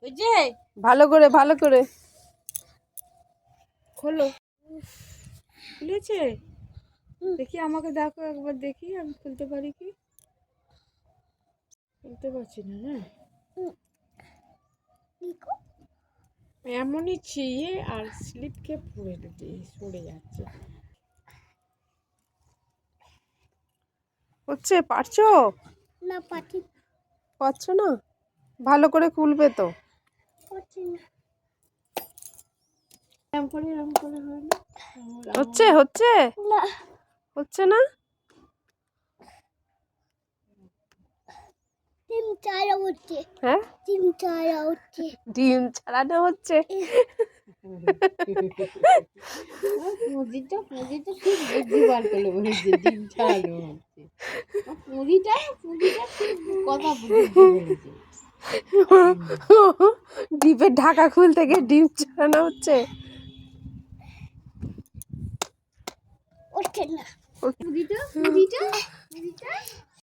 ওই যে ভালো করে খোলো, খুলেছে? দেখি আমাকে দেখো একবার, দেখি আমি খুলতে পারি কি। খুলতে পারছি না। হ্যাঁ, এমনই ছিঁড়ে আর স্লিপ খেয়ে সরে যাচ্ছে। হচ্ছে, পারছো? না পারছো না? ভালো করে খুলবে তো। এরম করে হয় না? হচ্ছে না হচ্ছে না? ডিম চারা হচ্ছে। হ্যাঁ, ডিম চারা হচ্ছে। ডিম ছাড়ানো হচ্ছে। পুঁজিটা ঠিক বুদ্ধি বার করলে বলেছে ডিম ছাড়ানো হচ্ছে। পুঁজিটা ঠিক কথা বুদ্ধি বলেছে। ডিমের ঢাকা খুলতে গিয়ে ডিম ছাড়ানো হচ্ছে। হচ্ছে না। পুঁজিটা